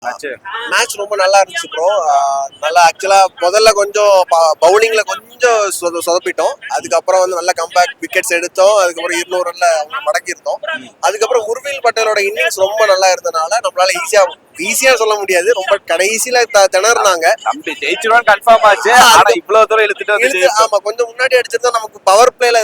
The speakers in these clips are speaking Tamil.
மேட்ச் ரொம்ப நல்லா இருந்துச்சு ப்ரோ. நல்லா ஆக்சுவலா முதல்ல கொஞ்சம் பவுலிங்ல கொஞ்சம் சொதப்பிட்டோம். அதுக்கப்புறம் வந்து நல்ல கம்பேக் விக்கெட்ஸ் எடுத்தோம். அதுக்கப்புறம் 200 ரன்ல மடக்கி இருந்தோம். அதுக்கப்புறம் உர்வில் பட்டேலோட இன்னிங்ஸ் ரொம்ப நல்லா இருந்தனால நம்மளால ஈஸியா சொல்ல முடியாது. ரொம்ப கடைசியில திணறினாங்க. தம்பி ஜெயிச்சிருவான்னு கன்ஃபார்ம் ஆச்சு. ஆனா இவ்வளவு தூரம் இழுத்துட்டு ஆமா கொஞ்சம் முன்னாடி அடிச்சிருந்தா நமக்கு பவர் பிளேல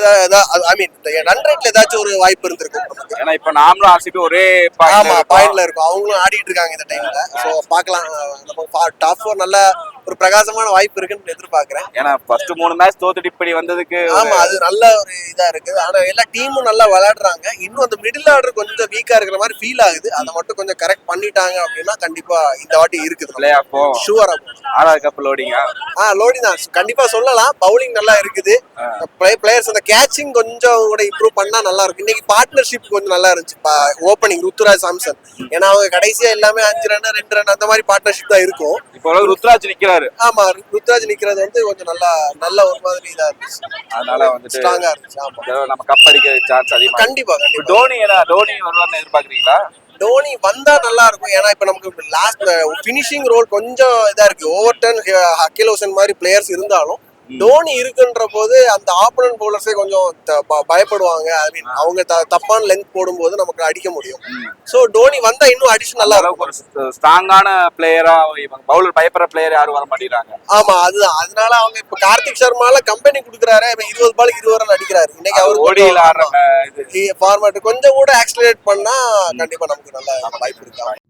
ஐ மீன் ரன் ரேட்ல ஏதாச்சும் ஒரு வாய்ப்பு இருந்திருக்கும் நமக்கு. ஏன்னா இப்ப நாமளும் ஆர்சிபி ஒரே பாயிண்ட்ல இருக்கும். அவங்களும் ஆடிட்டு இருக்காங்க இந்த டைம்ல. சோ பார்க்கலாம். நம்ம டாப் 4 நல்ல ஒரு பிரகாசமான வாய்ப்பு இருக்குன்னு எதிர்பார்க்கிறேன். ஏன்னா ஃபர்ஸ்ட் 3 மேட்ச் தோத்துட்டு இப்படி வந்ததுக்கு ஆமா அது நல்ல ஒரு இதா இருக்கு. ஆனா எல்லா டீமும் நல்லா விளையாடுறாங்க. இன்னும் அந்த மிடில் ஆர்டர் கொஞ்சம் வீக்கா இருக்கிற மாதிரி ஃபீல் ஆகுது. அதை மட்டும் கொஞ்சம் கரெக்ட் பண்ணிட்டாங்க அப்படின்னா கண்டிப்பா இந்த வாட்டி இருக்குது. பிளே ஆஃப் ஷூரா ஆறாவது கப் லோடிங்கா லோடிங் தான் கண்டிப்பா சொல்லலாம். பவுலிங் நல்லா இருக்குது. பிளேயர்ஸ் அந்த கேட்சிங் கொஞ்சம் கூட இம்ப்ரூவ் பண்ணா நல்லா இருக்கும். இன்னைக்கு பார்ட்னர்ஷிப் கொஞ்சம் நல்லா இருந்துச்சு. ஓப்பனிங் ருத்துராஜ் சாம்சன், ஏன்னா அவங்க கடைசியா எல்லாமே 5 ரன் 2 ரன் அந்த மாதிரி பார்ட்னர்ஷிப் தான் இருக்கும். இப்போ ருத்ராஜ் நிக்கிறாரு. ஆமா ருத்ராஜ் நிக்கிறது வந்து கொஞ்சம் நல்ல ஒரு மாதிரி இதா இருந்துச்சு. அதனால வந்து ஸ்ட்ராங்கா இருந்துச்சு. ஆமா நம்ம கப் அடிக்க சான்ஸ் அதிகமா. கண்டிப்பா. டோனி வருவார்னு எதிர்பார்க்கறீங்களா? டோனி வந்தா நல்லா இருக்கும். ஏன்னா இப்ப நமக்கு லாஸ்ட் பினிஷிங் ரோல் கொஞ்சம் இதா இருக்கு. ஓவர்டன் அகில் ஹோசன் மாதிரி பிளேயர்ஸ் இருந்தாலும் டோனி இருக்குன்ற போது அந்த ஆப்போனன்ட் பவுலர்ஸே கொஞ்சம் பயப்படுவாங்க. ஐ மீன் அவங்க தப்பான லென்த் போடும்போது நமக்கு அடிக்க முடியும். சோ டோனி வந்தா இன்னும் அடிஷன் நல்லா இருக்கும். ஒரு ஸ்ட்ராங்கான பிளேயரா பவுலர் பயப்படுற பிளேயர் யாரும் வர மாட்டேங்கிறாங்க. ஆமா அதுதான். அதனால அவங்க இப்ப கார்த்திக் சர்மால கம்பெனி கொடுக்குறாரு. 20 பால் 20 ரன் அடிக்கிறாரு. இன்னைக்கு அவர் ஓடியில் ஆடுற ஃபார்மேட் கொஞ்சம் கூட ஆக்சிலரேட் பண்ணா கண்டிப்பா நமக்கு நல்ல வாய்ப்பு இருக்கு.